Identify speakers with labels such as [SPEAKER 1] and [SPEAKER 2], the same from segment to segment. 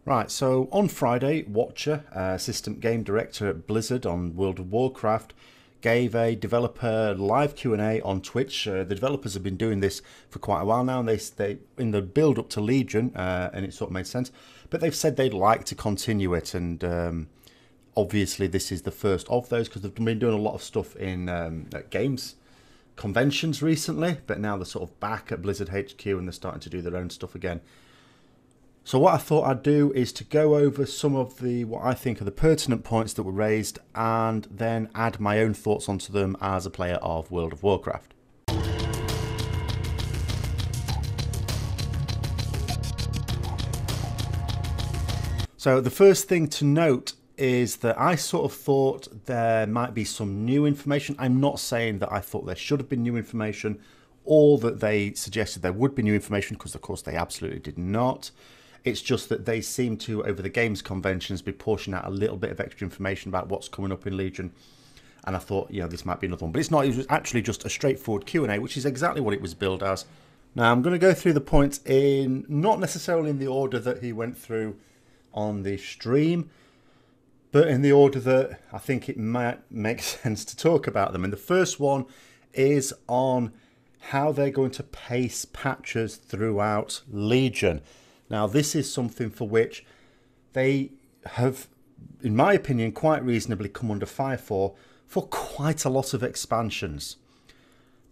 [SPEAKER 1] Right, so on Friday, Watcher, assistant game director at Blizzard on World of Warcraft, gave a developer live Q&A on Twitch. The developers have been doing this for quite a while now, and they in the build up to Legion, and it sort of made sense. But they've said they'd like to continue it, and obviously this is the first of those because they've been doing a lot of stuff in at games conventions recently, but now they're sort of back at Blizzard HQ and they're starting to do their own stuff again. So what I thought I'd do is to go over some of the what I think are the pertinent points that were raised and then add my own thoughts onto them as a player of World of Warcraft. So the first thing to note is that I sort of thought there might be some new information. I'm not saying that I thought there should have been new information or that they suggested there would be new information, because of course they absolutely did not. It's just that they seem to, over the games conventions, be portioning out a little bit of extra information about what's coming up in Legion. And I thought, you know, this might be another one. But it's not. It was actually just a straightforward Q&A, which is exactly what it was billed as. Now, I'm going to go through the points in, not necessarily in the order that he went through on the stream, but in the order that I think it might make sense to talk about them. And the first one is on how they're going to pace patches throughout Legion. Now, this is something for which they have, in my opinion, quite reasonably come under fire for quite a lot of expansions.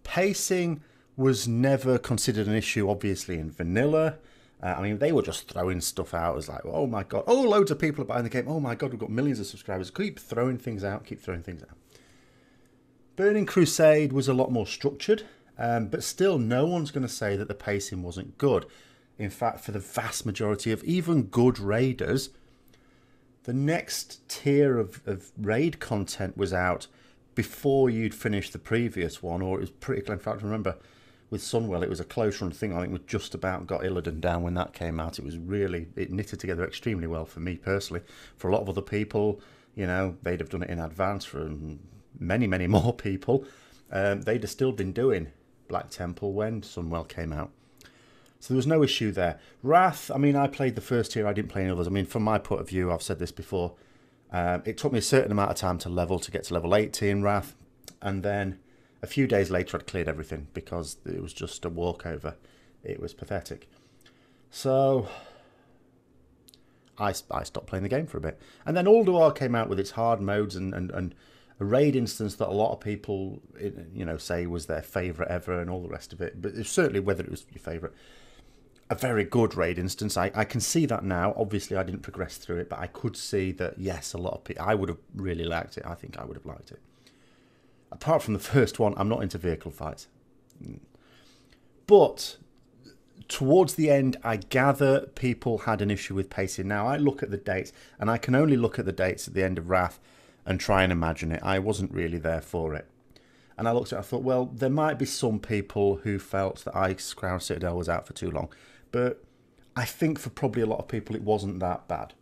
[SPEAKER 1] Pacing was never considered an issue, obviously, in vanilla. I mean, they were just throwing stuff out as like, oh my god, oh, loads of people are buying the game. Oh my god, we've got millions of subscribers. Keep throwing things out, keep throwing things out. Burning Crusade was a lot more structured, but still no one's going to say that the pacing wasn't good. In fact, for the vast majority of even good raiders, the next tier of raid content was out before you'd finished the previous one, or it was pretty close. In fact, I remember with Sunwell, it was a close run thing. I think we just about got Illidan down when that came out. It was really, it knitted together extremely well for me personally. For a lot of other people, you know, they'd have done it in advance. For many, many more people, they'd have still been doing Black Temple when Sunwell came out. So there was no issue there. Wrath, I mean, I played the first tier. I didn't play any others. I mean, from my point of view, I've said this before. It took me a certain amount of time to get to level 80 in Wrath. And then a few days later, I'd cleared everything because it was just a walkover. It was pathetic. So I stopped playing the game for a bit. And then Ulduar came out with its hard modes and a raid instance that a lot of people, you know, say was their favourite ever and all the rest of it. But it's certainly whether it was your favourite. A very good raid instance. I can see that now. Obviously, I didn't progress through it, but I could see that, yes, a lot of people, I would have really liked it. I think I would have liked it. Apart from the first one, I'm not into vehicle fights. But towards the end, I gather people had an issue with pacing. Now, I look at the dates, and I can only look at the dates at the end of Wrath and try and imagine it. I wasn't really there for it. And I looked at it, I thought, well, there might be some people who felt that Crown Citadel was out for too long. But I think for probably a lot of people, it wasn't that bad.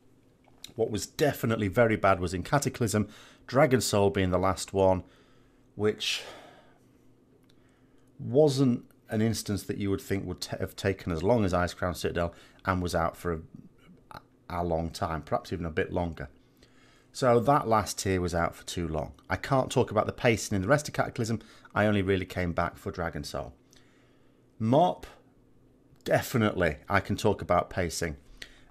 [SPEAKER 1] What was definitely very bad was in Cataclysm, Dragon Soul being the last one, which wasn't an instance that you would think would have taken as long as Crown Citadel and was out for a long time, perhaps even a bit longer. So that last tier was out for too long. I can't talk about the pacing in the rest of Cataclysm. I only really came back for Dragon Soul. Mop, definitely I can talk about pacing.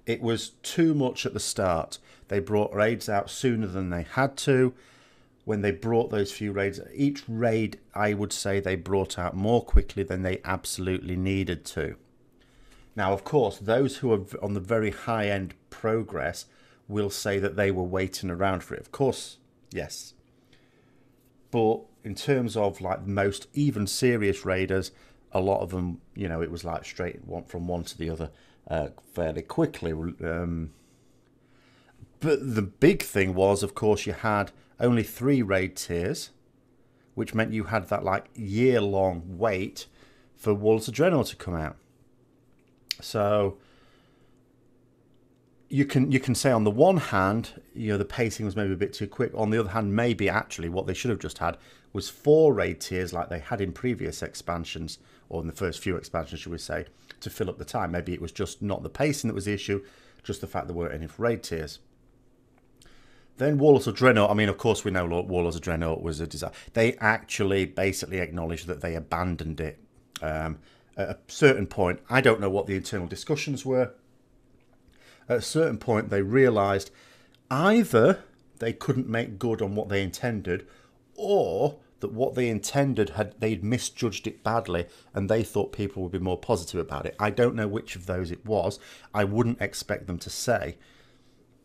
[SPEAKER 1] It was too much at the start. They brought raids out sooner than they had to. When they brought those few raids, each raid I would say they brought out more quickly than they absolutely needed to. Now, of course, those who are on the very high-end progress will say that they were waiting around for it. Of course, yes. But in terms of like most even serious raiders, a lot of them, you know, it was like straight from one to the other fairly quickly. But the big thing was, of course, you had only 3 raid tiers, which meant you had that like year-long wait for Wolves of Draenor to come out. So you can say on the one hand, you know, the pacing was maybe a bit too quick. On the other hand, maybe actually what they should have just had was 4 raid tiers like they had in previous expansions, or in the first few expansions, should we say, to fill up the time. Maybe it was just not the pacing that was the issue. just the fact there weren't enough raid tiers. Then Warlords of Draenor, I mean, of course we know Warlords of Draenor was a disaster. They actually basically acknowledged that they abandoned it. At a certain point, I don't know what the internal discussions were. At a certain point, they realised either they couldn't make good on what they intended, or that what they intended they'd misjudged it badly, and they thought people would be more positive about it. I don't know which of those it was. I wouldn't expect them to say.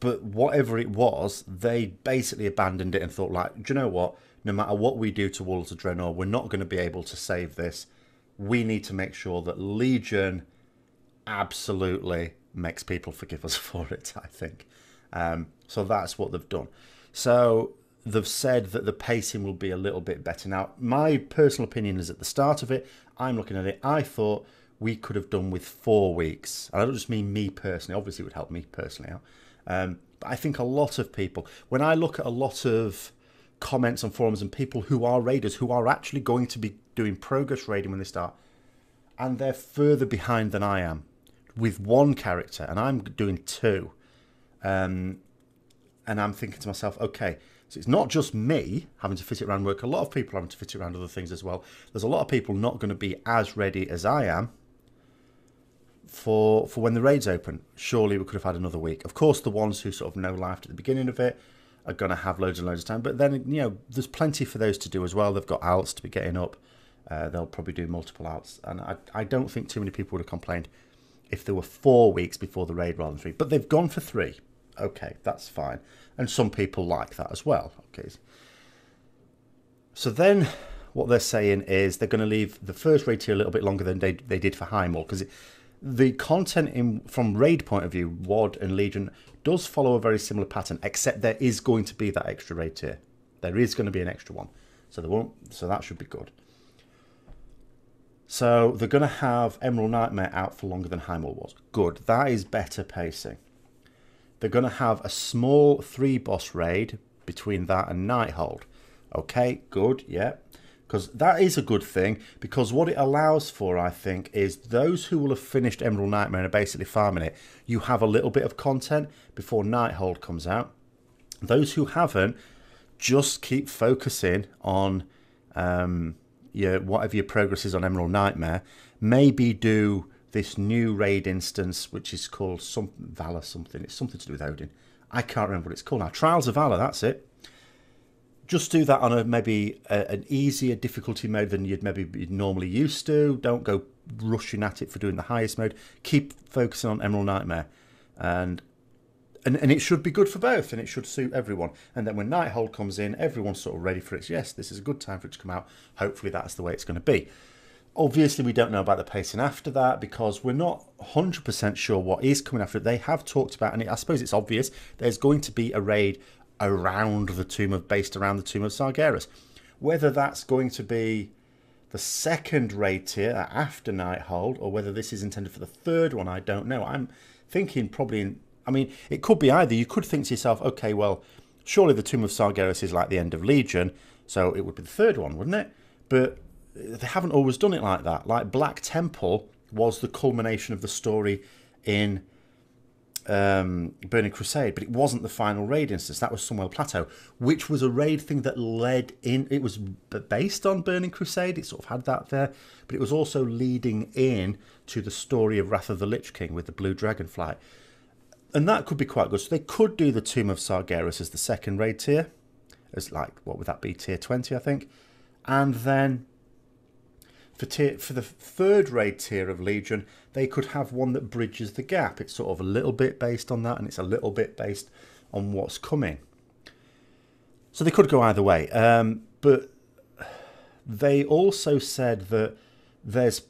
[SPEAKER 1] But whatever it was, they basically abandoned it and thought, like, do you know what? No matter what we do to Warlords of Draenor, we're not going to be able to save this. We need to make sure that Legion absolutely makes people forgive us for it, I think. So that's what they've done. So they've said that the pacing will be a little bit better. Now, my personal opinion is at the start of it, I'm looking at it, I thought we could have done with 4 weeks. And I don't just mean me personally. Obviously, it would help me personally out. But I think a lot of people, when I look at a lot of comments on forums and people who are raiders, who are actually going to be doing progress raiding when they start, and they're further behind than I am with 1 character, and I'm doing 2. And I'm thinking to myself, okay, so it's not just me having to fit it around work. A lot of people are having to fit it around other things as well. There's a lot of people not going to be as ready as I am for when the raids open. Surely we could have had another week. Of course, the ones who sort of know life at the beginning of it are going to have loads and loads of time. But then, you know, there's plenty for those to do as well. They've got outs to be getting up. They'll probably do multiple outs. And I don't think too many people would have complained if there were 4 weeks before the raid rather than 3. But they've gone for 3. Okay, that's fine. And some people like that as well. Okay. So then what they're saying is they're going to leave the first raid tier a little bit longer than they did for High Maul, because the content from raid point of view, WoD and Legion, does follow a very similar pattern, except there is going to be that extra raid tier. There is going to be an extra one. So that should be good. So they're going to have Emerald Nightmare out for longer than High Maul was. Good. That is better pacing. They're going to have a small 3-boss raid between that and Nighthold. Okay, good, yeah. Because that is a good thing, because what it allows for, I think, is those who will have finished Emerald Nightmare and are basically farming it, you have a little bit of content before Nighthold comes out. Those who haven't, just keep focusing on whatever your progress is on Emerald Nightmare. Maybe do this new raid instance, which is called Valor something. It's something to do with Odin. I can't remember what it's called now. Trials of Valor, that's it. Just do that on maybe an easier difficulty mode than you'd maybe be normally used to. Don't go rushing at it for doing the highest mode. Keep focusing on Emerald Nightmare. And it should be good for both, and it should suit everyone. And then when Nighthold comes in, everyone's sort of ready for it. Yes, this is a good time for it to come out. Hopefully that's the way it's going to be. Obviously, we don't know about the pacing after that, because we're not 100% sure what is coming after it. They have talked about, and I suppose it's obvious, there's going to be a raid based around the Tomb of Sargeras. Whether that's going to be the second raid tier after Nighthold, or whether this is intended for the third one, I don't know. I'm thinking probably, it could be either. You could think to yourself, okay, well, surely the Tomb of Sargeras is like the end of Legion, so it would be the third one, wouldn't it? But they haven't always done it like that. Like Black Temple was the culmination of the story in Burning Crusade, but it wasn't the final raid instance. That was Sunwell Plateau, which was a raid thing that led in. It was based on Burning Crusade. It sort of had that there, but it was also leading in to the story of Wrath of the Lich King with the Blue Dragonfly, and that could be quite good. So they could do the Tomb of Sargeras as the second raid tier, as like, what would that be, tier 20, I think, and then for the third raid tier of Legion, they could have one that bridges the gap. It's sort of a little bit based on that, and it's a little bit based on what's coming. So they could go either way. But they also said that there's...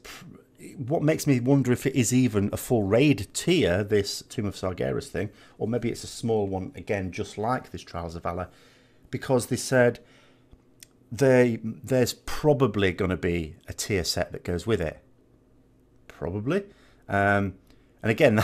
[SPEAKER 1] What makes me wonder if it is even a full raid tier, this Tomb of Sargeras thing, or maybe it's a small one, again, just like this Trials of Valor, because they said there's probably going to be a tier set that goes with it. Probably. And again,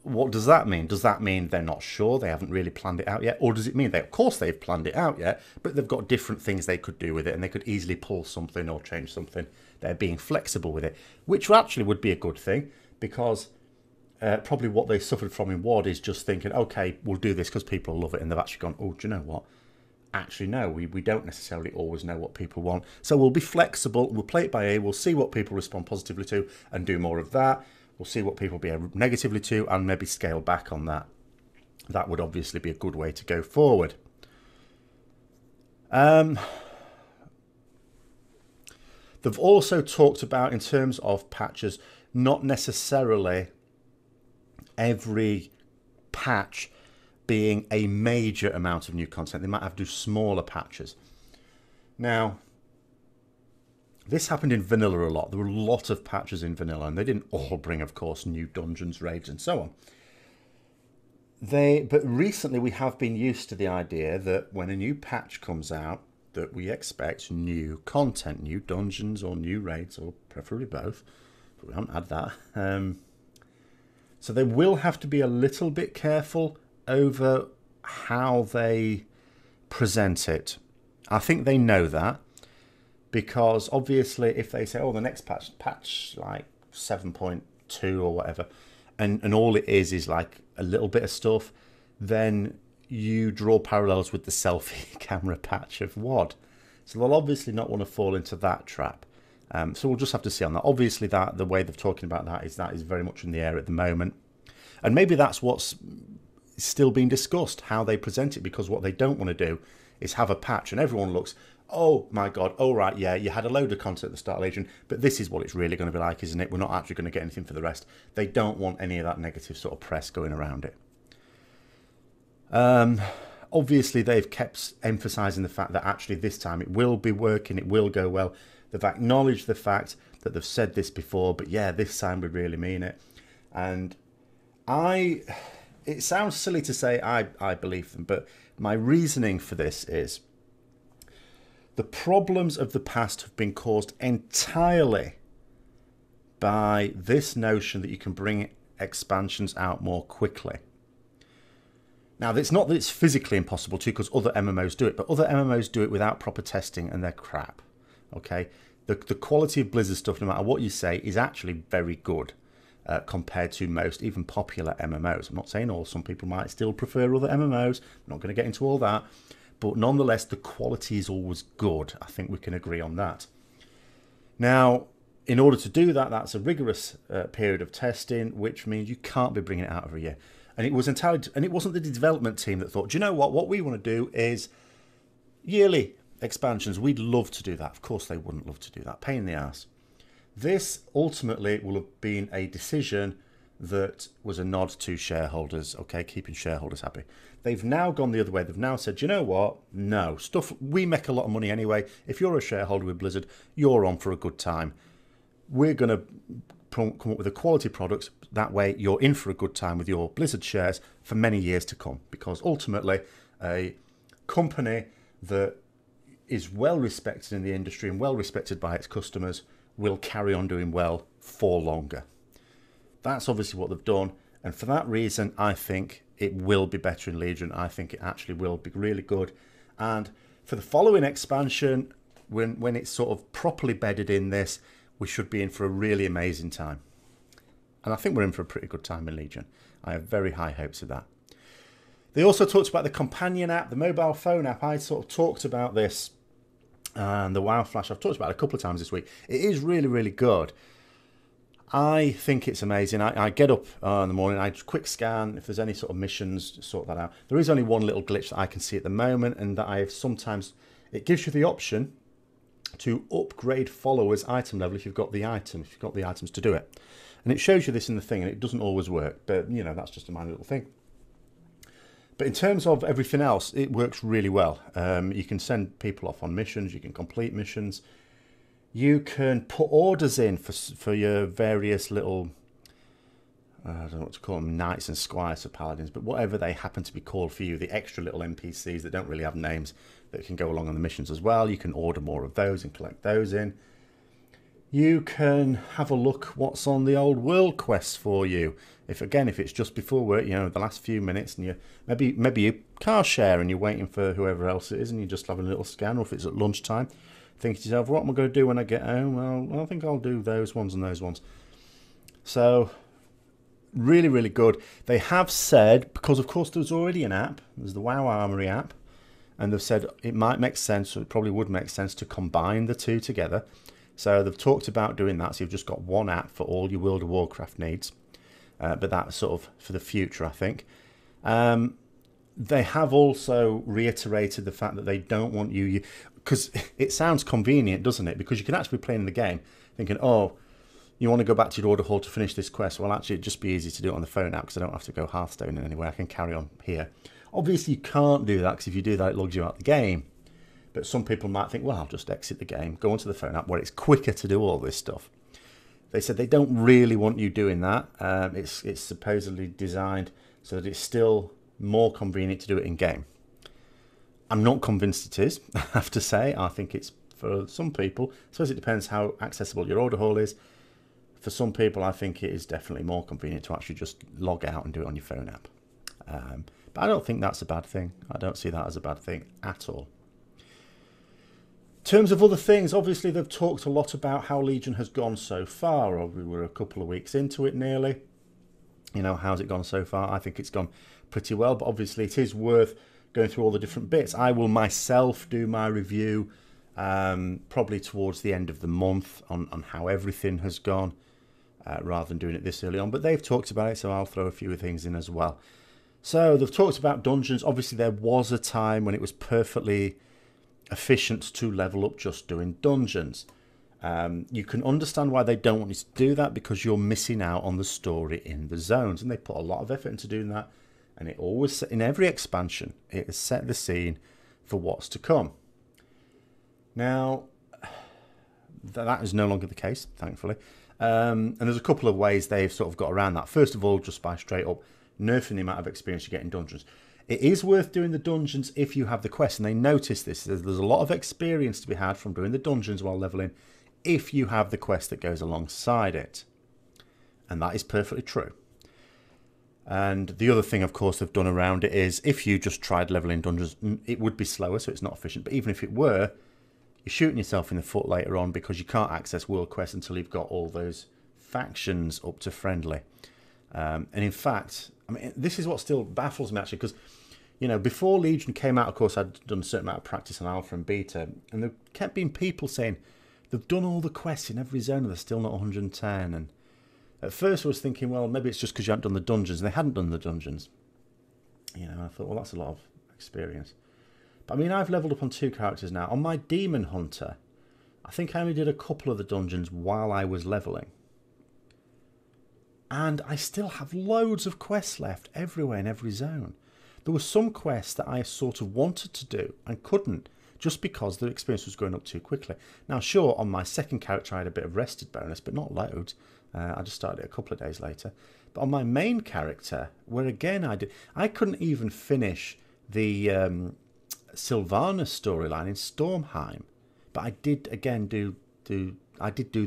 [SPEAKER 1] what does that mean? Does that mean they're not sure? They haven't really planned it out yet? Or does it mean of course they've planned it out yet, but they've got different things they could do with it, and they could easily pull something or change something. They're being flexible with it, which actually would be a good thing, because probably what they suffered from in WoD is just thinking, okay, we'll do this because people love it, and they've actually gone, oh, do you know what? Actually, no, we don't necessarily always know what people want. So we'll be flexible, we'll play it by ear, we'll see what people respond positively to and do more of that. We'll see what people behave negatively to and maybe scale back on that. That would obviously be a good way to go forward. They've also talked about, in terms of patches, not necessarily every patch being a major amount of new content. They might have to do smaller patches. Now, this happened in vanilla a lot. There were a lot of patches in vanilla, and they didn't all bring, of course, new dungeons, raids, and so on. But recently we have been used to the idea that when a new patch comes out, that we expect new content, new dungeons or new raids, or preferably both. But we haven't had that. So they will have to be a little bit careful over how they present it. I think they know that, because obviously if they say, oh, the next patch like 7.2 or whatever, and all it is like a little bit of stuff, then you draw parallels with the selfie camera patch of WoD. So they'll obviously not want to fall into that trap. So we'll just have to see on that. Obviously the way they're talking about that is very much in the air at the moment. And maybe that's what's still being discussed, how they present it, because what they don't want to do is have a patch and everyone looks, oh my god, oh right, yeah, you had a load of content at the start of Legion, but this is what it's really going to be like, isn't it? We're not actually going to get anything for the rest. They don't want any of that negative sort of press going around it. Obviously they've kept emphasizing the fact that actually this time it will be working, it will go well. They've acknowledged the fact that they've said this before, but yeah, this time we really mean it. And it sounds silly to say I believe them, but my reasoning for this is the problems of the past have been caused entirely by this notion that you can bring expansions out more quickly. Now, it's not that it's physically impossible to, because other MMOs do it, but other MMOs do it without proper testing, and they're crap. Okay, the quality of Blizzard stuff, no matter what you say, is actually very good. Compared to most, even popular MMOs. I'm not saying all, some people might still prefer other MMOs. I'm not going to get into all that. But nonetheless, the quality is always good. I think we can agree on that. Now, in order to do that, that's a rigorous period of testing, which means you can't be bringing it out every year. And it was entirely, and it wasn't the development team that thought, do you know what we want to do is yearly expansions. We'd love to do that. Of course they wouldn't love to do that. Pain in the ass. This ultimately will have been a decision that was a nod to shareholders, okay, keeping shareholders happy. They've now gone the other way. They've now said, you know what? No, we make a lot of money anyway. If you're a shareholder with Blizzard, you're on for a good time. We're going to come up with a quality product. That way you're in for a good time with your Blizzard shares for many years to come, because ultimately a company that is well respected in the industry and well respected by its customers will carry on doing well for longer. That's obviously what they've done, and for that reason I think it will be better in Legion. I think it actually will be really good, and for the following expansion, when it's sort of properly bedded in this, we should be in for a really amazing time. And I think we're in for a pretty good time in Legion. I have very high hopes of that. They also talked about the companion app, the mobile phone app. I sort of talked about this, and the WoW Flash, I've talked about it a couple of times this week. It is really, really good. I think it's amazing. I get up in the morning, I quick scan if there's any sort of missions, sort that out. There is only one little glitch that I can see at the moment, and that I have sometimes, it gives you the option to upgrade followers' item level if you've got the items, to do it. And it shows you this in the thing, and it doesn't always work, but you know, that's just a minor little thing. But in terms of everything else, it works really well. You can send people off on missions, you can complete missions, you can put orders in for your various little, I don't know what to call them, knights and squires or paladins, but whatever they happen to be called for you, the extra little NPCs that don't really have names that can go along on the missions as well. You can order more of those and collect those in. You can have a look what's on the old world quests for you. If it's just before work, you know, the last few minutes, and you maybe you car share and you're waiting for whoever else it is, and you're just having a little scan, or if it's at lunchtime, think to yourself, what am I going to do when I get home? Well, I think I'll do those ones and those ones. So Really, really good. They have said, because of course there's already an app, there's the WoW Armory app, and they've said it might make sense, or it probably would make sense to combine the two together. So they've talked about doing that, so you've just got one app for all your World of Warcraft needs. But that's sort of for the future, I think. They have also reiterated the fact that they don't want you, because it sounds convenient, doesn't it? Because you can actually be playing the game thinking, oh, you want to go back to your order hall to finish this quest. Well, actually, it'd just be easy to do it on the phone app because I don't have to go Hearthstone in anywhere. I can carry on here. Obviously, you can't do that because if you do that, it logs you out of the game. But some people might think, well, I'll just exit the game, go onto the phone app where it's quicker to do all this stuff. They said they don't really want you doing that. It's supposedly designed so that it's still more convenient to do it in-game. I'm not convinced it is, I have to say. I think it's for some people. I suppose it depends how accessible your order hall is. For some people, I think it is definitely more convenient to actually just log out and do it on your phone app. But I don't think that's a bad thing. I don't see that as a bad thing at all. In terms of other things, obviously they've talked a lot about how Legion has gone so far. We were a couple of weeks into it nearly. You know, how's it gone so far? I think it's gone pretty well, but obviously it is worth going through all the different bits. I will myself do my review probably towards the end of the month on how everything has gone, rather than doing it this early on. But they've talked about it, so I'll throw a few things in as well. So they've talked about dungeons. Obviously there was a time when it was perfectly efficient to level up just doing dungeons. You can understand why they don't want you to do that, because you're missing out on the story in the zones, and they put a lot of effort into doing that, and it always, in every expansion, it has set the scene for what's to come. Now that is no longer the case, thankfully, and there's a couple of ways they've sort of got around that. First of all, just by straight up nerfing the amount of experience you get in dungeons. It is worth doing the dungeons if you have the quest, and they notice this. There's a lot of experience to be had from doing the dungeons while leveling if you have the quest that goes alongside it. And that is perfectly true. And the other thing, of course, they've done around it is if you just tried leveling dungeons, it would be slower, so it's not efficient. But even if it were, you're shooting yourself in the foot later on because you can't access world quests until you've got all those factions up to friendly. And in fact, I mean, this is what still baffles me, actually, because, you know, before Legion came out, of course, I'd done a certain amount of practice on Alpha and Beta, and there kept being people saying they've done all the quests in every zone and they're still not 110. And at first I was thinking, well, maybe it's just because you haven't done the dungeons, and they hadn't done the dungeons. You know, I thought, well, that's a lot of experience. But I mean, I've leveled up on 2 characters now. On my Demon Hunter, I think I only did a couple of the dungeons while I was leveling. And I still have loads of quests left everywhere in every zone. There were some quests that I sort of wanted to do and couldn't, just because the experience was going up too quickly. Now, sure, on my second character I had a bit of rested bonus, but not loads. I just started it a couple of days later. But on my main character, where again I couldn't even finish the Sylvanas storyline in Stormheim. But I did again do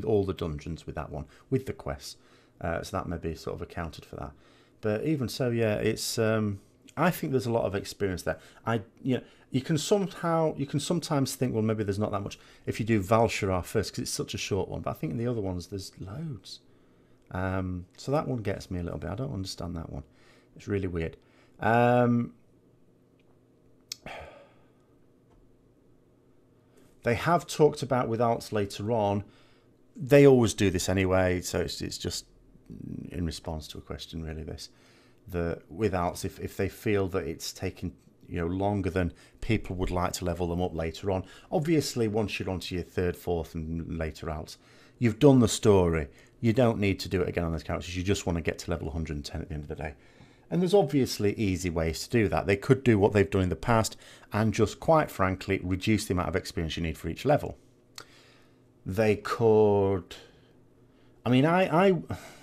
[SPEAKER 1] all the dungeons with that one, with the quests. So that may be sort of accounted for that. But even so, yeah, it's I think there's a lot of experience there. You can sometimes think, well, maybe there's not that much if you do Val'sharah first, because it's such a short one. But I think in the other ones there's loads. So that one gets me a little bit. I don't understand that one. It's really weird. They have talked about with alts later on. They always do this anyway, so it's just in response to a question, really. This with alts, if they feel that it's taking longer than people would like to level them up later on. Obviously, once you're onto your 3rd, 4th, and later alts, you've done the story. You don't need to do it again on those characters. You just want to get to level 110 at the end of the day. And there's obviously easy ways to do that. They could do what they've done in the past and just, quite frankly, reduce the amount of experience you need for each level. They could... I mean,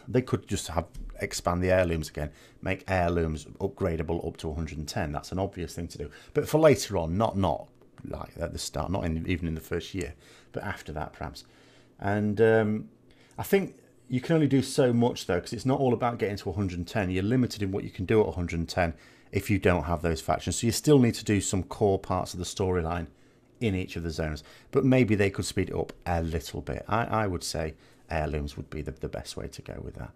[SPEAKER 1] they could just expand the heirlooms again, make heirlooms upgradable up to 110. That's an obvious thing to do. But for later on, not like at the start, not even in the first year, but after that perhaps. And I think you can only do so much, though, because it's not all about getting to 110. You're limited in what you can do at 110 if you don't have those factions. So you still need to do some core parts of the storyline in each of the zones. But maybe they could speed it up a little bit. I would say heirlooms would be the best way to go with that.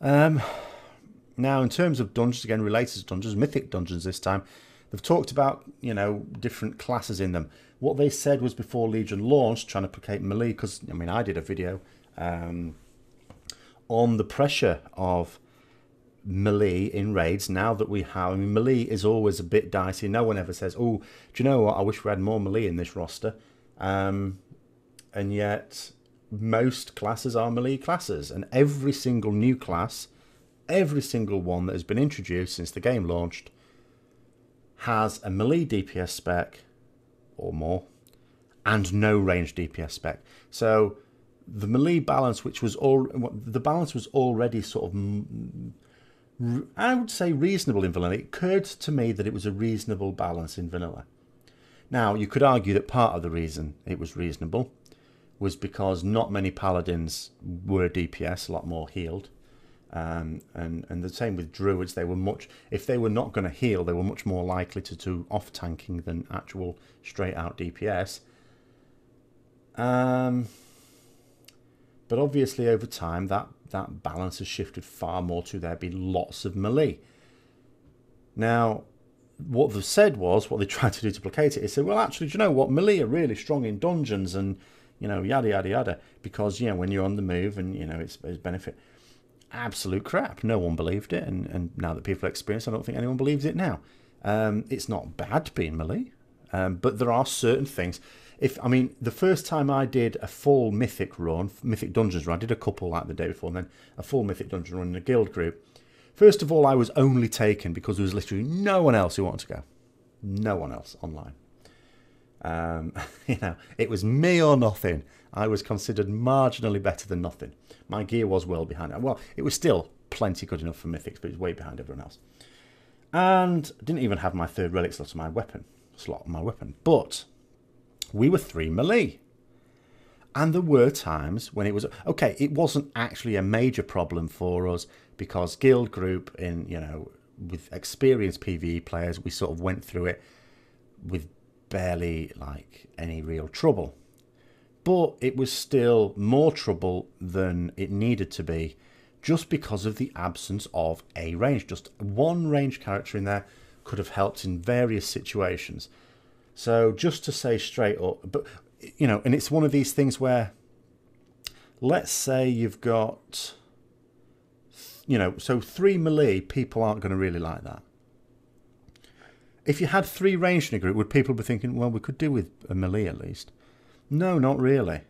[SPEAKER 1] Now, in terms of dungeons, again, related to dungeons, mythic dungeons this time, they've talked about, you know, different classes in them. What they said was before Legion launched, trying to placate melee, because, I mean, I did a video on the pressure of melee in raids now that we have. I mean, melee is always a bit dicey. No one ever says, oh, do you know what, I wish we had more melee in this roster. And yet, most classes are melee classes, and every single new class, every single one that has been introduced since the game launched, has a melee DPS spec or more and no range DPS spec. So the melee balance, which was the balance was already sort of, I would say, reasonable in vanilla. It occurred to me that it was a reasonable balance in vanilla. Now, you could argue that part of the reason it was reasonable was because not many paladins were DPS, a lot more healed. And the same with druids. They were if they were not going to heal, they were much more likely to do off-tanking than actual straight-out DPS. But obviously, over time, that balance has shifted far more to there being lots of melee. Now, what they've said was, what they tried to do to placate it is say, well, actually, do you know what? Melee are really strong in dungeons and, you know, yada, yada, yada. Because, you know, when you're on the move and, you know, it's benefit. Absolute crap. No one believed it. And now that people have experienced, I don't think anyone believes it now. It's not bad being melee. But there are certain things. I mean, the first time I did a full Mythic run, Mythic Dungeons run, I did a couple like the day before, and then a full Mythic Dungeon run in a guild group. First of all, I was only taken because there was literally no one else who wanted to go. No one else online. You know, it was me or nothing. I was considered marginally better than nothing. My gear was well behind it. Well, it was still plenty good enough for Mythics, but it was way behind everyone else. And didn't even have my third relic slot on my weapon. But we were 3 melee. And there were times when it was... Okay, it wasn't actually a major problem for us because guild group, you know, with experienced PvE players, we sort of went through it with barely, like, any real trouble. But it was still more trouble than it needed to be just because of the absence of a range. Just one range character in there could have helped in various situations. So just to say straight up, but, you know, and it's one of these things where, let's say you've got, you know, so 3 melee, people aren't going to really like that. If you had 3 ranged in a group, would people be thinking, well, we could do with a melee at least? No, not really.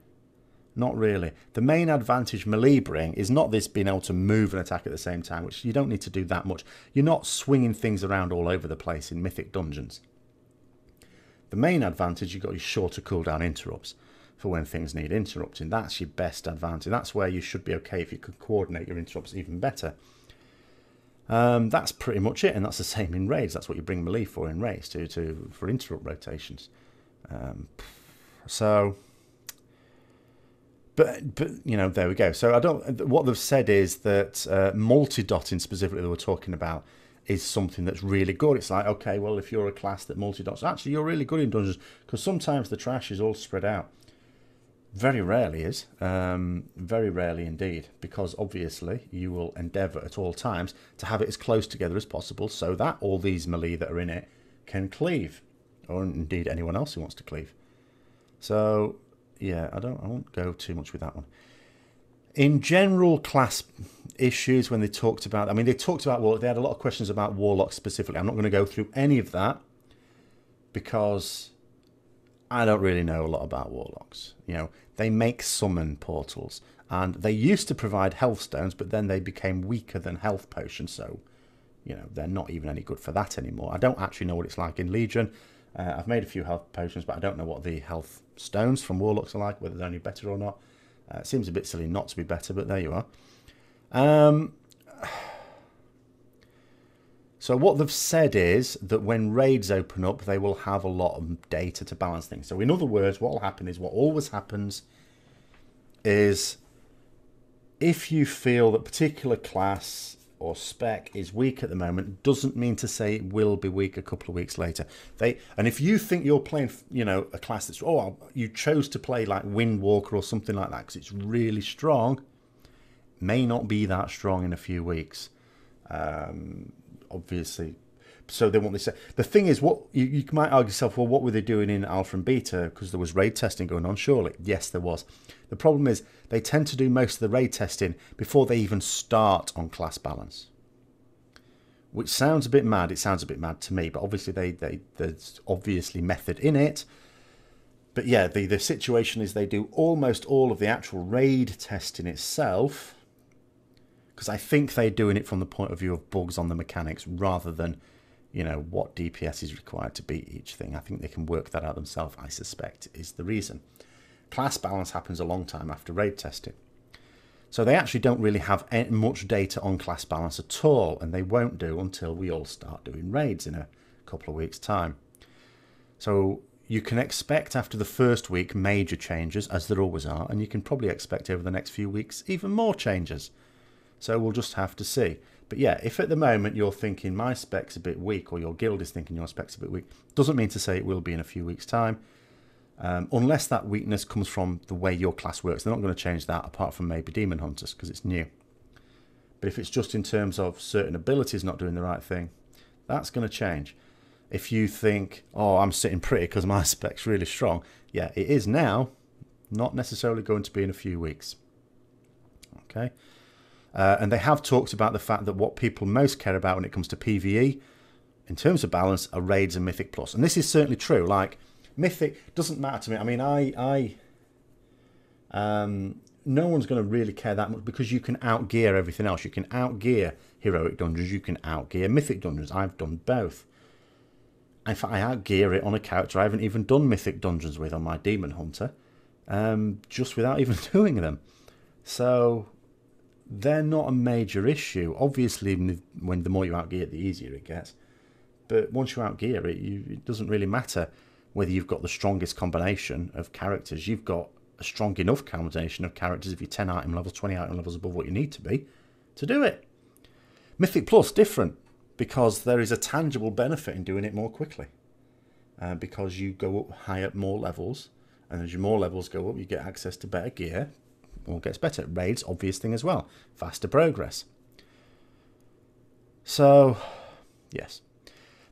[SPEAKER 1] Not really. The main advantage melee bring is not this being able to move and attack at the same time, which you don't need to do that much. You're not swinging things around all over the place in Mythic Dungeons. The main advantage, you've got your shorter cooldown interrupts for when things need interrupting. That's your best advantage. That's where you should be okay if you could coordinate your interrupts even better. That's pretty much it, and that's the same in raids. That's what you bring melee for in raids, for interrupt rotations. But you know, there we go. So what they've said is that multi-dotting specifically they were talking about is something that's really good. It's like, okay, well, if you're a class that multi-dots, actually you're really good in dungeons because sometimes the trash is all spread out. Very rarely is, very rarely indeed, because obviously you will endeavour at all times to have it as close together as possible so that all these melee that are in it can cleave, or indeed anyone else who wants to cleave. So yeah, I won't go too much with that one. In general class issues, when they talked about, I mean, they talked about, well, they had a lot of questions about warlocks specifically. I'm not going to go through any of that because I don't really know a lot about warlocks. You know, they make summon portals, and they used to provide health stones, but then they became weaker than health potions, so, you know, they're not even any good for that anymore. I don't actually know what it's like in Legion. I've made a few health potions, but I don't know what the health stones from warlocks are like, whether they're any better or not. It seems a bit silly not to be better, but there you are. So what they've said is that when raids open up, they will have a lot of data to balance things. So in other words, what will happen is what always happens is if you feel that particular class or spec is weak at the moment, doesn't mean to say it will be weak a couple of weeks later. And if you think you're playing, you know, a class that's, you chose to play like Windwalker or something like that because it's really strong, may not be that strong in a few weeks. Obviously, so they want this. The thing is, what you might argue yourself, well, what were they doing in alpha and beta? Because there was raid testing going on, surely. Yes, there was. The problem is they tend to do most of the raid testing before they even start on class balance, which sounds a bit mad. It sounds a bit mad to me, but obviously there's obviously method in it. But yeah, the situation is they do almost all of the actual raid testing itself, because I think they're doing it from the point of view of bugs on the mechanics rather than, you know, what DPS is required to beat each thing. I think they can work that out themselves, I suspect, is the reason. Class balance happens a long time after raid testing. So they actually don't really have much data on class balance at all, and they won't do until we all start doing raids in a couple of weeks' time. So you can expect after the first week major changes, as there always are, and you can probably expect over the next few weeks even more changes. So we'll just have to see. But yeah, if at the moment you're thinking my spec's a bit weak, or your guild is thinking your spec's a bit weak, doesn't mean to say it will be in a few weeks' time. Unless that weakness comes from the way your class works. They're not going to change that apart from maybe Demon Hunters because it's new. But if it's just in terms of certain abilities not doing the right thing, that's going to change. If you think, oh, I'm sitting pretty because my spec's really strong, yeah, it is now, not necessarily going to be in a few weeks. Okay. And they have talked about the fact that what people most care about when it comes to PvE, in terms of balance, are raids and Mythic Plus. And this is certainly true. Like, Mythic doesn't matter to me. I mean, no one's going to really care that much because you can outgear everything else. You can outgear Heroic Dungeons. You can outgear Mythic Dungeons. I've done both. In fact, I outgear it on a character I haven't even done Mythic Dungeons with on my Demon Hunter, just without even doing them. So they're not a major issue. Obviously, when the more you outgear it, the easier it gets. But once you outgear it, it doesn't really matter whether you've got the strongest combination of characters. You've got a strong enough combination of characters if you're 10 item levels, 20 item levels above what you need to be to do it. Mythic Plus, different, because there is a tangible benefit in doing it more quickly. Because you go up higher, more levels, and as your more levels go up, you get access to better gear. All gets better. Raids, obvious thing as well. Faster progress. So, yes.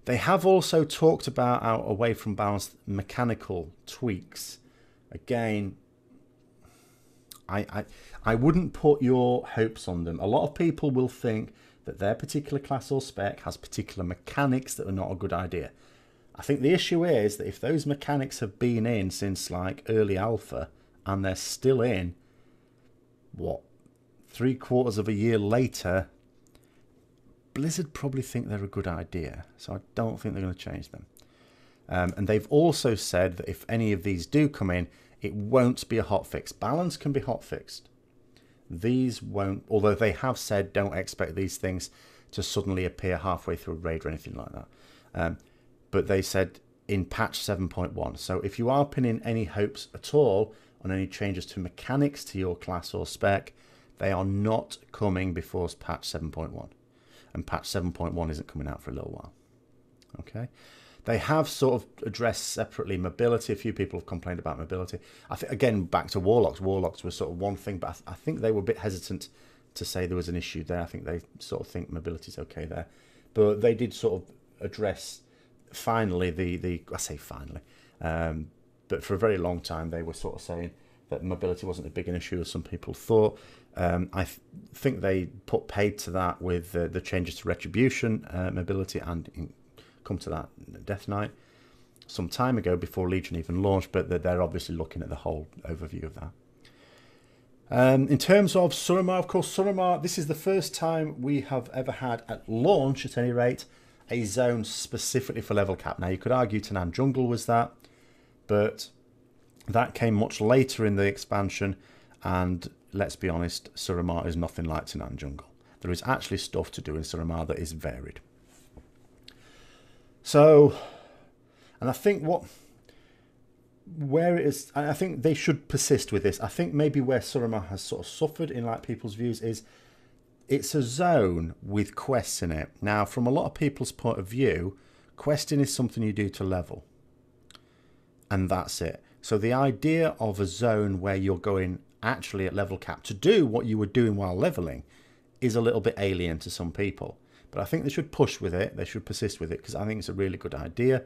[SPEAKER 1] They have also talked about away from balance mechanical tweaks. Again, I wouldn't put your hopes on them. A lot of people will think that their particular class or spec has particular mechanics that are not a good idea. I think the issue is that if those mechanics have been in since like early alpha and they're still in, what, 3/4 of a year later, Blizzard probably think they're a good idea, so I don't think they're going to change them. And they've also said that if any of these do come in, it won't be a hotfix. Balance can be hotfixed. These won't, although they have said don't expect these things to suddenly appear halfway through a raid or anything like that. But they said in patch 7.1. So if you are pinning any hopes at all on any changes to mechanics to your class or spec, they are not coming before patch 7.1. And patch 7.1 isn't coming out for a little while. Okay. They have sort of addressed separately mobility. A few people have complained about mobility. I think, again, back to Warlocks. Warlocks was sort of one thing, but I think they were a bit hesitant to say there was an issue there. I think they sort of think mobility's okay there. But they did sort of address, finally, I say finally, but for a very long time they were sort of saying that mobility wasn't as big an issue as some people thought. I think they put paid to that with the changes to Retribution, mobility, and come to that Death Knight some time ago before Legion even launched, but they're obviously looking at the whole overview of that. In terms of Suramar, of course, Suramar, this is the first time we have ever had, at launch at any rate, a zone specifically for level cap. Now, you could argue Tanan Jungle was that, but that came much later in the expansion, and let's be honest, Suramar is nothing like Tanan Jungle. There is actually stuff to do in Suramar that is varied. So, and I think where it is, I think they should persist with this. I think maybe where Suramar has sort of suffered in like people's views is it's a zone with quests in it. Now, from a lot of people's point of view, questing is something you do to level. And that's it. So the idea of a zone where you're going actually at level cap to do what you were doing while leveling is a little bit alien to some people. But I think they should push with it. They should persist with it because I think it's a really good idea.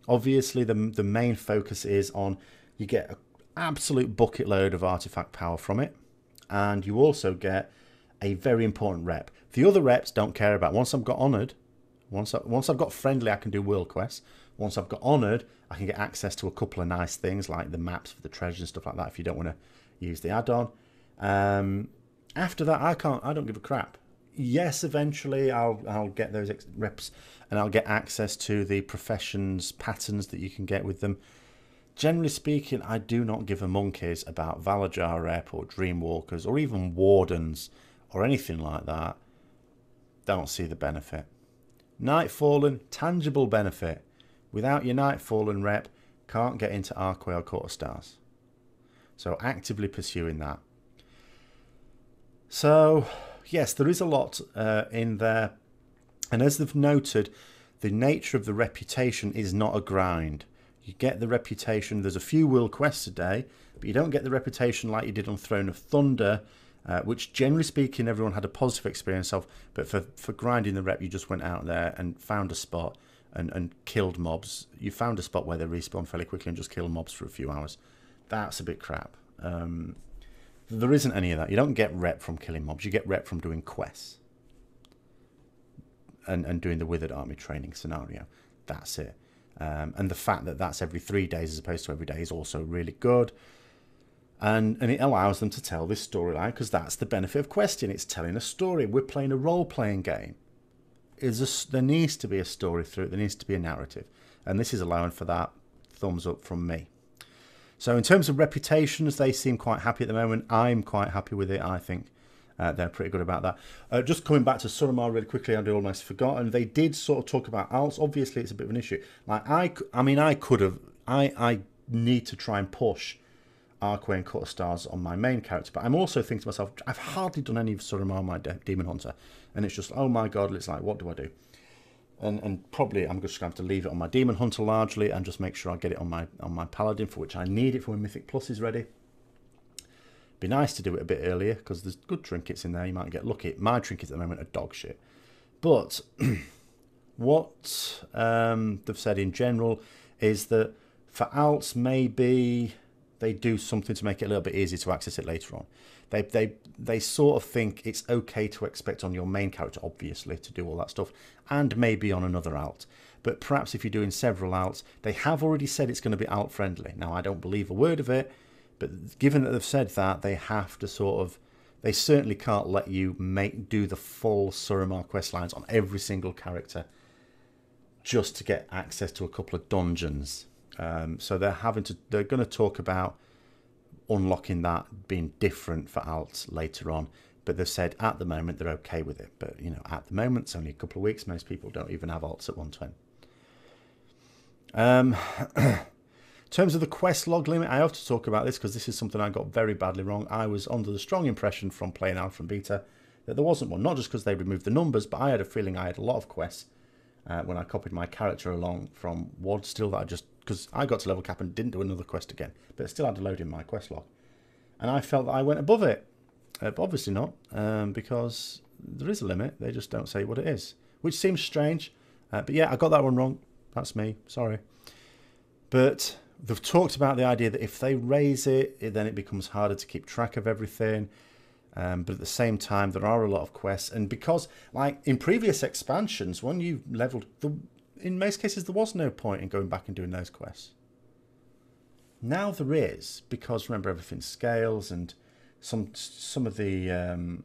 [SPEAKER 1] Obviously, the main focus is on you get an absolute bucket load of artifact power from it. And you also get a very important rep. The other reps don't care about. Once I've got honoured, once I've got friendly, I can do world quests. Once I've got honoured, I can get access to a couple of nice things like the maps for the treasures and stuff like that if you don't want to use the add-on. After that, I don't give a crap. Yes, eventually I'll get those reps and I'll get access to the professions patterns that you can get with them. Generally speaking, I do not give a monkeys about Valajar rep or Dreamwalkers or even Wardens or anything like that. Don't see the benefit. Nightfallen, tangible benefit. Without your Nightfallen rep, can't get into Archway or Court of Stars. So actively pursuing that. So, yes, there is a lot in there. And as they've noted, the nature of the reputation is not a grind. You get the reputation, there's a few world quests a day, but you don't get the reputation like you did on Throne of Thunder, which generally speaking everyone had a positive experience of, but for grinding the rep you just went out there and found a spot and killed mobs. You found a spot where they respawn fairly quickly and just kill mobs for a few hours. That's a bit crap. There isn't any of that. You don't get rep from killing mobs, you get rep from doing quests and doing the Withered Army training scenario. That's it. And the fact that that's every 3 days as opposed to every day is also really good. And it allows them to tell this storyline because that's the benefit of questing. It's telling a story. We're playing a role-playing game. There needs to be a story through it. There needs to be a narrative. And this is allowing for that. Thumbs up from me. So in terms of reputations, they seem quite happy at the moment. I'm quite happy with it, I think. They're pretty good about that. Just coming back to Suramar really quickly, I'd almost forgotten. They did sort of talk about alts. Obviously, it's a bit of an issue. Like I need to try and push Archway and Court of Stars on my main character, but I'm also thinking to myself, I've hardly done any of Suramar on my Demon Hunter, and it's just, oh my god, it's like, what do I do? And probably I'm just going to have to leave it on my Demon Hunter largely, and just make sure I get it on my Paladin, for which I need it for when Mythic Plus is ready. Be nice to do it a bit earlier because there's good trinkets in there. You might get lucky. My trinkets at the moment are dog shit. But what they've said in general is that for alts, maybe they do something to make it a little bit easier to access it later on. They sort of think it's okay to expect on your main character, obviously, to do all that stuff, and maybe on another alt. But perhaps if you're doing several alts, they have already said it's going to be alt friendly. Now, I don't believe a word of it. But given that they've said that, they have to sort of... They certainly can't let you do the full Suramar quest lines on every single character just to get access to a couple of dungeons. So they're going to talk about unlocking that being different for alts later on. But they've said at the moment they're okay with it. But, you know, at the moment, it's only a couple of weeks. Most people don't even have alts at 120. In terms of the quest log limit, I have to talk about this because this is something I got very badly wrong. I was under the strong impression from playing Alpha and Beta that there wasn't one. Not just because they removed the numbers, but I had a feeling I had a lot of quests when I copied my character along from WoD still that I just... Because I got to level cap and didn't do another quest again, but it still had to load in my quest log. And I felt that I went above it. But obviously not, because there is a limit. They just don't say what it is, which seems strange. But yeah, I got that one wrong. That's me. Sorry. But... They've talked about the idea that if they raise it, then it becomes harder to keep track of everything. But at the same time, there are a lot of quests. And because, like, in previous expansions, when you leveled... in most cases, there was no point in going back and doing those quests. Now there is, because, remember, everything scales, and some of the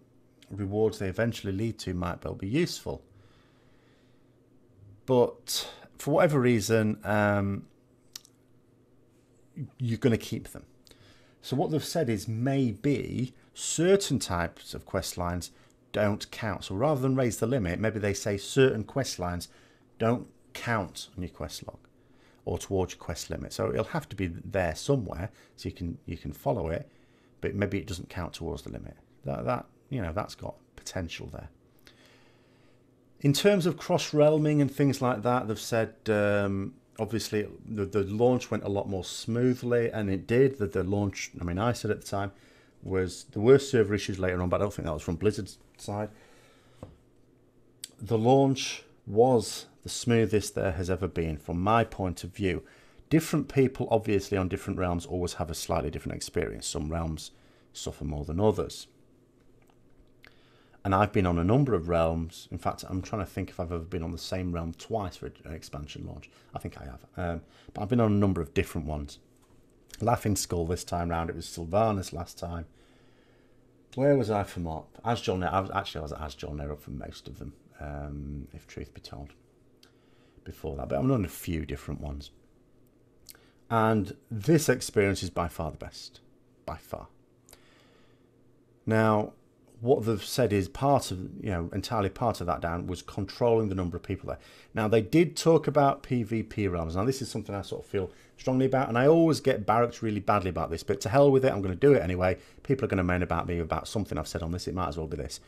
[SPEAKER 1] rewards they eventually lead to might well be useful. But for whatever reason... you're going to keep them. So what they've said is maybe certain types of quest lines don't count. So rather than raise the limit, maybe they say certain quest lines don't count on your quest log or towards your quest limit. So it'll have to be there somewhere so you can follow it, but maybe it doesn't count towards the limit. That you know, that's got potential there. In terms of cross-realming and things like that, they've said obviously the launch went a lot more smoothly, and it did. The launch, I mean, I said at the time, was there were server issues later on, but I don't think that was from Blizzard's side. The launch was the smoothest there has ever been from my point of view. Different people, obviously, on different realms always have a slightly different experience. Some realms suffer more than others. And I've been on a number of realms. In fact, I'm trying to think if I've ever been on the same realm twice for an expansion launch. I think I have. But I've been on a number of different ones. Laughing Skull this time round. It was Sylvanas last time. Where was I from up? Asjolnir. I was at Asjolnir for most of them, if truth be told, before that. But I'm on a few different ones. And this experience is by far the best. By far. Now, what they've said is part of, entirely part of that down was controlling the number of people there. Now, they did talk about PvP realms. Now, this is something I sort of feel strongly about, and I always get barracked really badly about this, but to hell with it, I'm going to do it anyway. People are going to moan about me about something I've said on this. It might as well be this.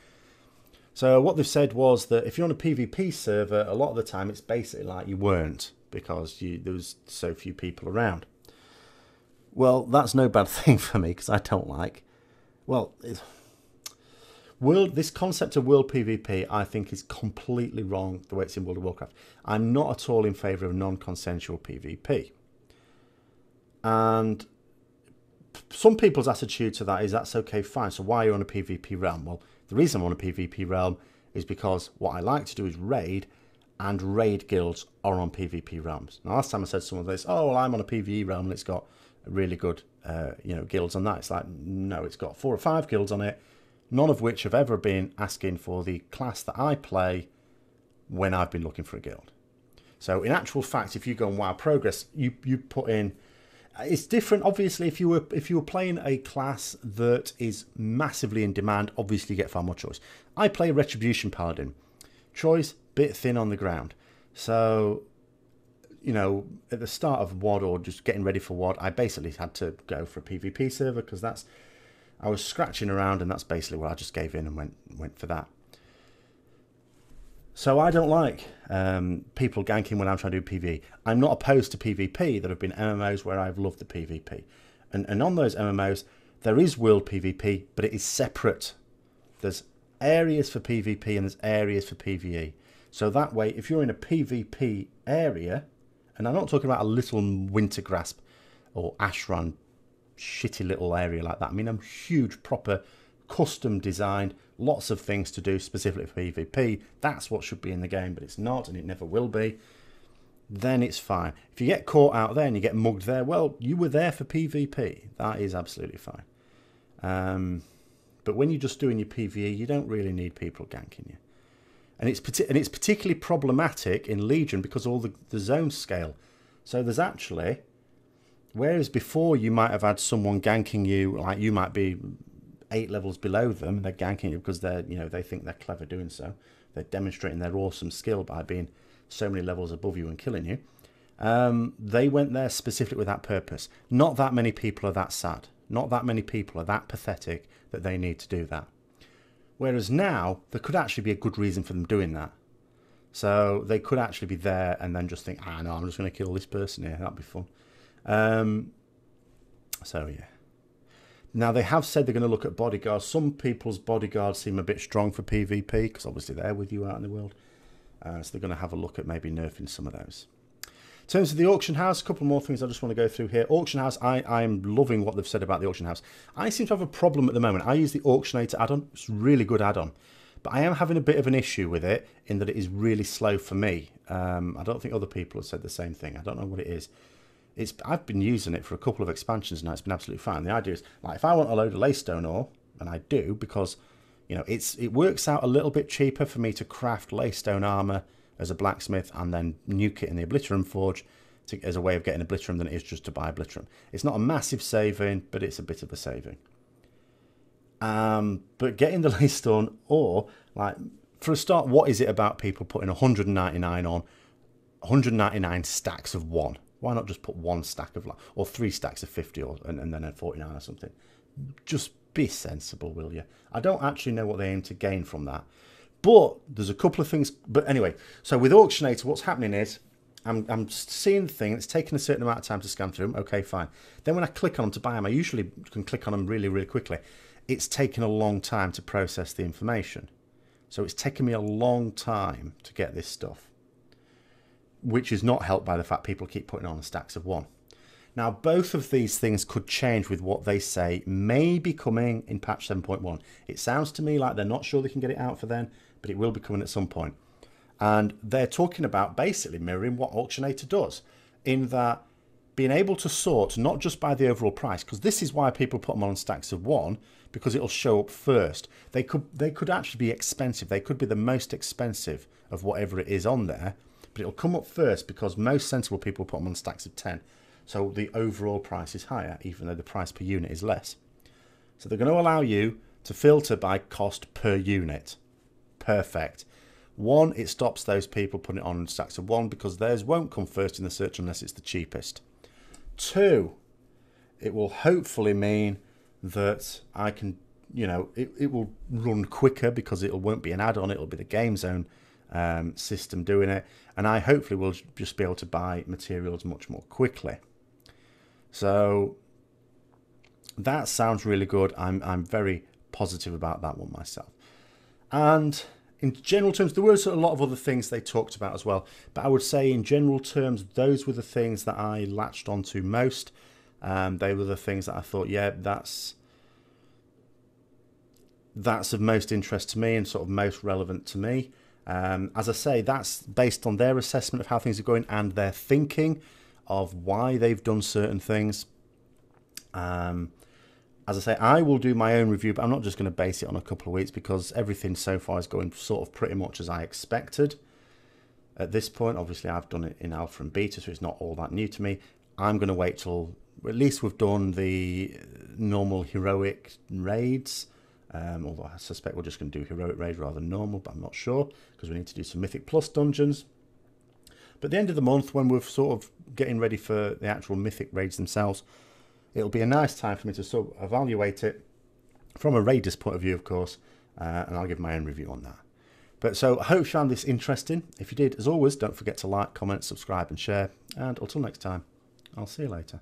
[SPEAKER 1] So what they've said was that if you're on a PvP server, a lot of the time it's basically like you weren't, because there was so few people around. Well, that's no bad thing for me, because I don't like... Well, this concept of world PvP, I think, is completely wrong the way it's in World of Warcraft. I'm not at all in favour of non-consensual PvP. And some people's attitude to that is that's okay, fine. So why are you on a PvP realm? Well, the reason I'm on a PvP realm is because what I like to do is raid, and raid guilds are on PvP realms. Now, last time I said to someone this, oh, well, I'm on a PvE realm and it's got really good, guilds on that. It's like, no, it's got 4 or 5 guilds on it, none of which have ever been asking for the class that I play when I've been looking for a guild. So in actual fact, if you go on WoW Progress, you put in... It's different, obviously, if you were playing a class that is massively in demand, obviously you get far more choice. I play Retribution Paladin. Choice, bit thin on the ground. So, at the start of WoD or just getting ready for WoD, I basically had to go for a PvP server because I was scratching around, and that's basically where I just gave in and went for that. So I don't like people ganking when I'm trying to do PvE. I'm not opposed to PvP. There have been MMOs where I've loved the PvP. And on those MMOs, there is world PvP, but it is separate. There's areas for PvP and there's areas for PvE. So that way, if you're in a PvP area, and I'm not talking about a little Wintergrasp or Ashran shitty little area like that. I mean, I'm huge, proper, custom designed, lots of things to do specifically for PvP. That's what should be in the game, but it's not, and it never will be. Then it's fine. If you get caught out there and you get mugged there, well, you were there for PvP. That is absolutely fine. But when you're just doing your PvE, you don't really need people ganking you. And it's particularly problematic in Legion because all the zones scale. So there's actually, whereas before you might have had someone ganking you, like you might be 8 levels below them, they're ganking you because they think they're clever doing so. They're demonstrating their awesome skill by being so many levels above you and killing you. They went there specifically with that purpose. Not that many people are that sad. Not that many people are that pathetic that they need to do that. Whereas now, there could actually be a good reason for them doing that. So they could actually be there and then just think, no, I'm just going to kill this person here. That'd be fun. So, yeah. Now, they have said they're going to look at bodyguards. Some people's bodyguards seem a bit strong for PvP because obviously they're with you out in the world. So they're going to have a look at maybe nerfing some of those. In terms of the auction house, a couple more things I just want to go through here. Auction house, I'm loving what they've said about the auction house. I seem to have a problem at the moment. I use the Auctionator add-on. It's a really good add-on. But I am having a bit of an issue with it in that it is really slow for me. I don't think other people have said the same thing. I don't know what it is. I've been using it for a couple of expansions now. It's been absolutely fine. The idea is, like, if I want a load of Leystone ore, and I do, because, it works out a little bit cheaper for me to craft Leystone armor as a blacksmith and then nuke it in the Obliterum Forge as a way of getting Obliterum than it is just to buy Obliterum. It's not a massive saving, but it's a bit of a saving. But getting the Leystone ore, like, for a start, what is it about people putting 199 on 199 stacks of 1? Why not just put 1 stack of, or 3 stacks of 50 and then a 49 or something? Just be sensible, will you? I don't actually know what they aim to gain from that. But there's a couple of things. But anyway, so with Auctionator, what's happening is I'm seeing the thing. It's taking a certain amount of time to scan through them. Okay, fine. Then when I click on them to buy them, I usually can click on them really, really quickly. it's taken a long time to process the information. So it's taken me a long time to get this stuff, which is not helped by the fact people keep putting on stacks of 1. Now, both of these things could change with what they say may be coming in patch 7.1. It sounds to me like they're not sure they can get it out for then, but it will be coming at some point. And they're talking about basically mirroring what Auctionator does, in that being able to sort not just by the overall price, because this is why people put them on stacks of 1, because it'll show up first. They could actually be expensive. They could be the most expensive of whatever it is on there, but it'll come up first because most sensible people put them on stacks of 10. So the overall price is higher, even though the price per unit is less. So they're going to allow you to filter by cost per unit. Perfect. 1, it stops those people putting it on stacks of 1 because theirs won't come first in the search unless it's the cheapest. 2, it will hopefully mean that I can, you know, it will run quicker because it won't be an add-on, it'll be the game zone system doing it, and I hopefully will just be able to buy materials much more quickly. So that sounds really good. I'm very positive about that one myself. And in general terms, there was a lot of other things they talked about as well, but I would say in general terms, those were the things that I latched onto most. They were the things that I thought, yeah, that's of most interest to me and sort of most relevant to me. As I say, that's based on their assessment of how things are going and their thinking of why they've done certain things. As I say, I will do my own review, but I'm not just going to base it on a couple of weeks because everything so far is going sort of pretty much as I expected. At this point, obviously, I've done it in alpha and beta, so it's not all that new to me. I'm going to wait till at least we've done the normal heroic raids. Although I suspect we're just going to do heroic raids rather than normal, but I'm not sure because we need to do some Mythic Plus dungeons. But at the end of the month, when we're sort of getting ready for the actual Mythic raids themselves, it'll be a nice time for me to sort of evaluate it from a raider's point of view, of course, and I'll give my own review on that. But so I hope you found this interesting. If you did, as always, don't forget to like, comment, subscribe and share. And until next time, I'll see you later.